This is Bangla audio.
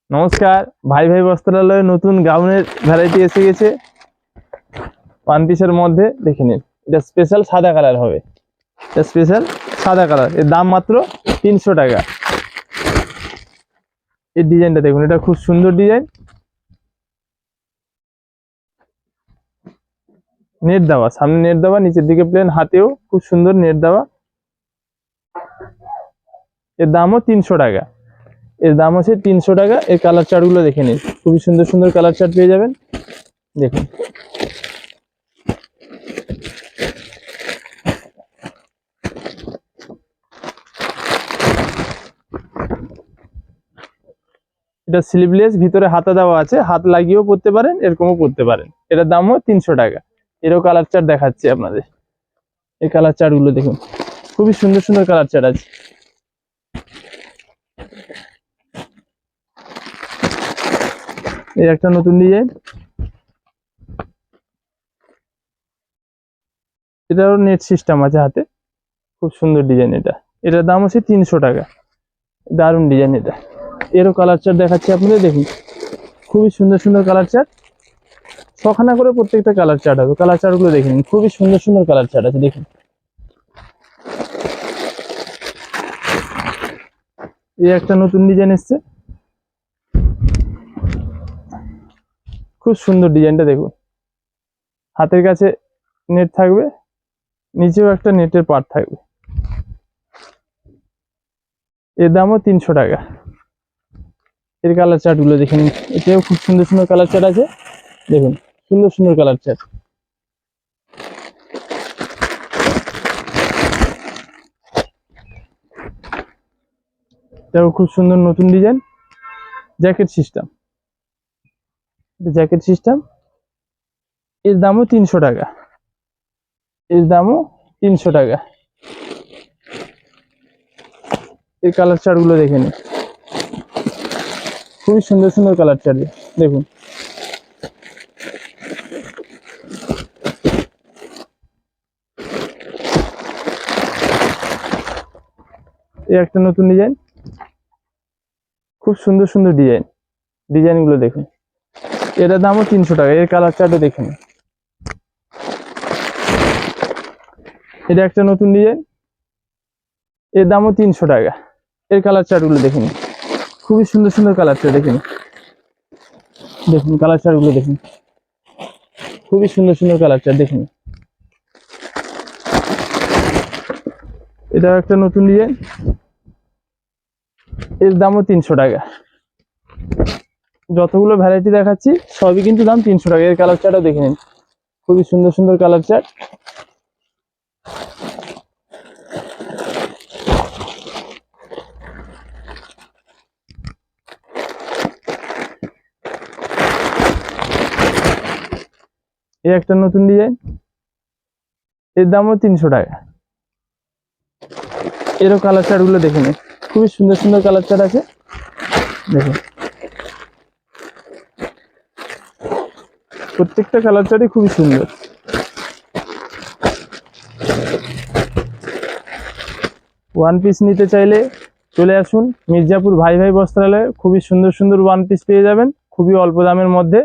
নমস্কার, ভাই ভাই বস্ত্রালয়ে নতুন গাউনের ভ্যারাইটি এসে গেছে। ওয়ান পিসের মধ্যে দেখে নিন, এটা স্পেশাল সাদা কালার হবে। এটা স্পেশাল সাদা কালার, এর দাম মাত্র 300 টাকা। এই ডিজাইনটা দেখুন, এটা খুব সুন্দর ডিজাইন, নেট দেওয়া, সামনে নেট দেওয়া, নিচের দিকে প্লেন, হাতেও খুব সুন্দর নেট দেওয়া। এর দামও 300 টাকা। এর দাম আছে 300 টাকা। এর কালার চার্টগুলো দেখে নিন, খুবই সুন্দর সুন্দর কালার চার্ট পেয়ে যাবেন। দেখুন, এটা স্লিভলেস, ভিতরে হাতা দেওয়া আছে, হাত লাগিয়েও পরতে পারেন, এরকমও পরতে পারেন। এটার দামও 300 টাকা। এরও কালার চার্ট দেখাচ্ছি আপনাদের। এই কালার চার্ট গুলো দেখুন, খুবই সুন্দর সুন্দর কালার চার্ট আছে। এই একটা নতুন ডিজাইন, এটারও নেট সিস্টেম আছে হাতে, খুব সুন্দর ডিজাইন। এটার দাম হচ্ছে 300 টাকা। দারুণ ডিজাইন এটা। এরও কালার চার্ট দেখাচ্ছি আপনাদের, দেখুন খুবই সুন্দর সুন্দর কালার চার্ট। ছখানা করে প্রত্যেকটা কালার চার্ট হবে। কালার চার্ট গুলো দেখে নিন, খুবই সুন্দর সুন্দর কালার চার্ট আছে। দেখুন, এই একটা নতুন ডিজাইন এসছে, খুব সুন্দর ডিজাইনটা দেখুন। হাতের কাছে নেট থাকবে, নিচেও একটা নেটের পার্ট থাকবে। এর দামও 300 টাকা। এর কালার চার্ট গুলো দেখে নিন, এটাও খুব সুন্দর সুন্দর কালার চার্ট আছে। দেখুন, সুন্দর সুন্দর কালার চার্ট। এটাও খুব সুন্দর নতুন design, jacket system. Jacket system, এর দামও 300 টাকা। এর দামও 300 টাকা। এই কালার চার্ট গুলো দেখে নিন, খুবই সুন্দর সুন্দর কালার চার্ট। দেখুন, এই একটা নতুন ডিজাইন, খুব সুন্দর সুন্দর ডিজাইন। ডিজাইন গুলো দেখুন, এটার দামও 300 টাকা। এর কালার চার্টও দেখুন। এটা একটা নতুন ডিজাইন, এর দামও 300 টাকা। এর কালার চার্ট গুলো দেখুন, খুবই সুন্দর সুন্দর কালার চার্ট। দেখুন, দেখুন কালার চার্ট গুলো দেখুন, খুবই সুন্দর সুন্দর কালার চার্ট। দেখুন, এটা একটা নতুন ডিজাইন, এর দামও 300 টাকা। যতগুলো ভ্যারাইটি দেখাচ্ছি সবই কিন্তু দাম 300 টাকা। এর কালার চার্টও দেখে নিন, খুবই সুন্দর সুন্দর কালার চার্ট। এই একটা নতুন ডিজাইন, এর দামও 300 টাকা। এরও কালার চার্ট গুলো দেখে নিন, খুবই সুন্দর সুন্দর কালার চার্ট আছে। দেখুন, প্রত্যেকটা কালার চার্টই খুবই সুন্দর। ওয়ান পিস নিতে চাইলে চলে আসুন মির্জাপুর ভাই ভাই বস্ত্রালয়ে। খুবই সুন্দর সুন্দর ওয়ান পিস পেয়ে যাবেন, খুবই অল্প দামের মধ্যে।